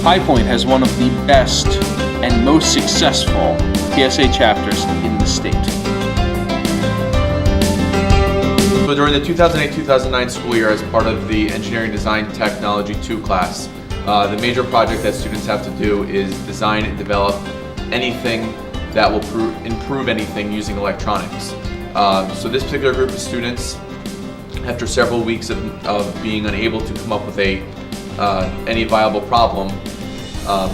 High Point has one of the best and most successful TSA chapters in the state. So during the 2008-2009 school year, as part of the Engineering Design Technology 2 class, the major project that students have to do is design and develop anything that will improve anything using electronics. So this particular group of students, after several weeks of being unable to come up with any viable problem,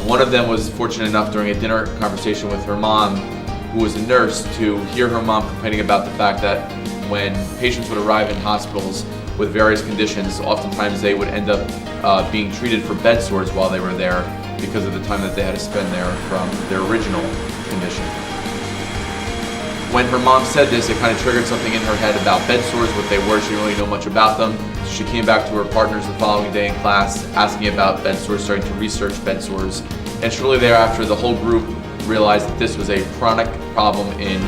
one of them was fortunate enough during a dinner conversation with her mom, who was a nurse, to hear her mom complaining about the fact that when patients would arrive in hospitals with various conditions, oftentimes they would end up being treated for bed sores while they were there because of the time that they had to spend there from their original condition. When her mom said this, it kind of triggered something in her head about bed sores, what they were. She didn't really know much about them. So she came back to her partners the following day in class, asking about bed sores, starting to research bed sores. And shortly thereafter, the whole group realized that this was a chronic problem in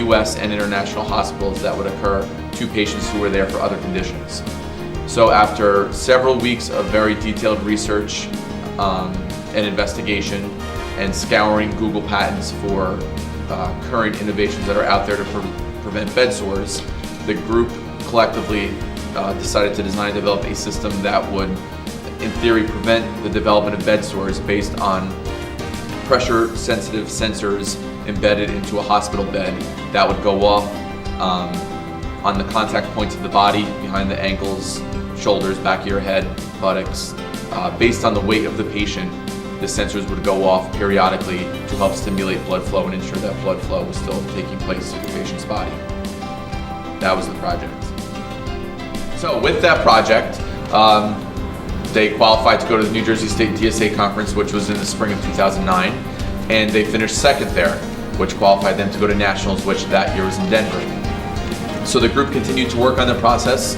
US and international hospitals that would occur to patients who were there for other conditions. So after several weeks of very detailed research and investigation and scouring Google Patents for current innovations that are out there to prevent bed sores, the group collectively decided to design and develop a system that would, in theory, prevent the development of bed sores based on pressure-sensitive sensors embedded into a hospital bed that would go off on the contact points of the body, behind the ankles, shoulders, back of your head, buttocks. Based on the weight of the patient, the sensors would go off periodically to help stimulate blood flow and ensure that blood flow was still taking place through the patient's body. That was the project. So with that project, they qualified to go to the New Jersey State TSA conference, which was in the spring of 2009, and they finished second there, which qualified them to go to nationals, which that year was in Denver. So the group continued to work on the process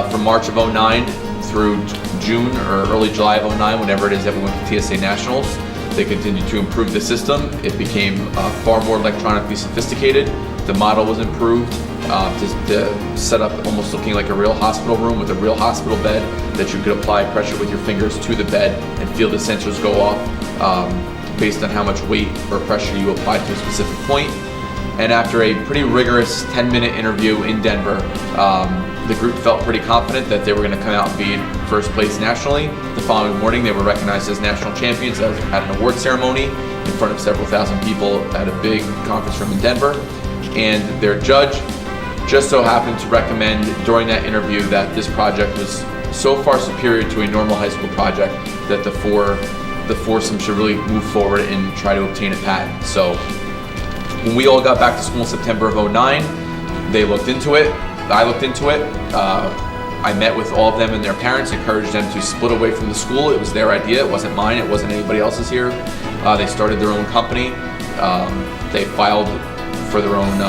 from March of 2009 through June or early July of 2009, whenever it is that we went to TSA Nationals. They continued to improve the system. It became far more electronically sophisticated. The model was improved to set up almost looking like a real hospital room with a real hospital bed that you could apply pressure with your fingers to the bed and feel the sensors go off based on how much weight or pressure you apply to a specific point. And after a pretty rigorous 10-minute interview in Denver, the group felt pretty confident that they were going to come out and be in first place nationally. The following morning, they were recognized as national champions at an award ceremony in front of several thousand people at a big conference room in Denver. And their judge just so happened to recommend during that interview that this project was so far superior to a normal high school project that the foursome should really move forward and try to obtain a patent. So when we all got back to school in September of 2009, they looked into it. I looked into it. I met with all of them and their parents, encouraged them to split away from the school. It was their idea, it wasn't mine, it wasn't anybody else's here. They started their own company. They filed for their own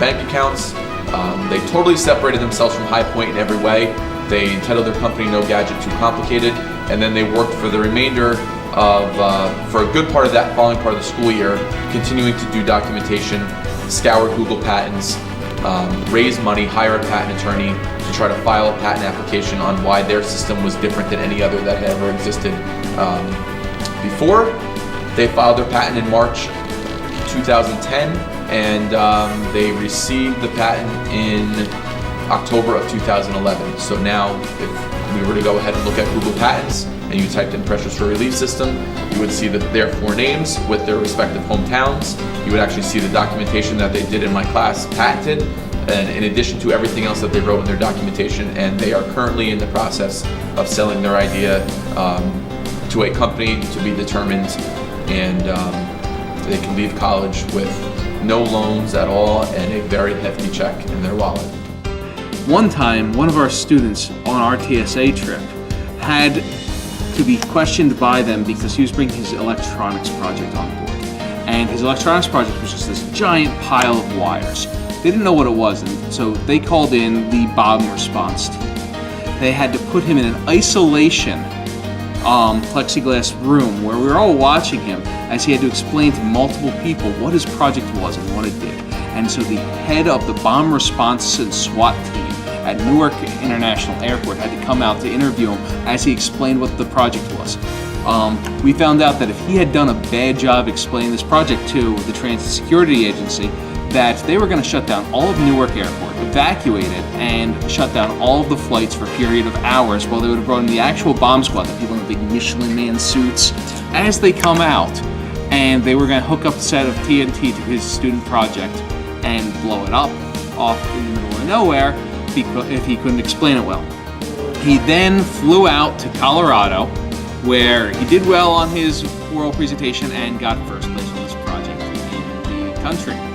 bank accounts. They totally separated themselves from High Point in every way. They entitled their company No Gadget Too Complicated, and then they worked for the remainder of, for a good part of that following part of the school year, continuing to do documentation, scour Google Patents, raise money, hire a patent attorney to try to file a patent application on why their system was different than any other that had ever existed before. They filed their patent in March 2010, and they received the patent in October of 2011. So now, if we were to go ahead and look at Google Patents, and you typed in pressure sore relief system, you would see their four names with their respective hometowns. You would actually see the documentation that they did in my class patented, and in addition to everything else that they wrote in their documentation, and they are currently in the process of selling their idea to a company to be determined, and they can leave college with no loans at all and a very hefty check in their wallet. One time, one of our students on our TSA trip had to be questioned by them because he was bringing his electronics project on board. And his electronics project was just this giant pile of wires. They didn't know what it was, and so they called in the bomb response team. They had to put him in an isolation plexiglass room where we were all watching him as he had to explain to multiple people what his project was and what it did. And so the head of the bomb response and SWAT team at Newark International Airport had to come out to interview him as he explained what the project was. We found out that if he had done a bad job explaining this project to the Transit Security Agency, that they were going to shut down all of Newark Airport, evacuate it, and shut down all of the flights for a period of hours while they would have brought in the actual bomb squad, the people in the big Michelin Man suits, as they come out, and they were going to hook up a set of TNT to his student project and blow it up off in the middle of nowhere if he couldn't explain it well. He then flew out to Colorado, where he did well on his oral presentation and got first place on this project in the country.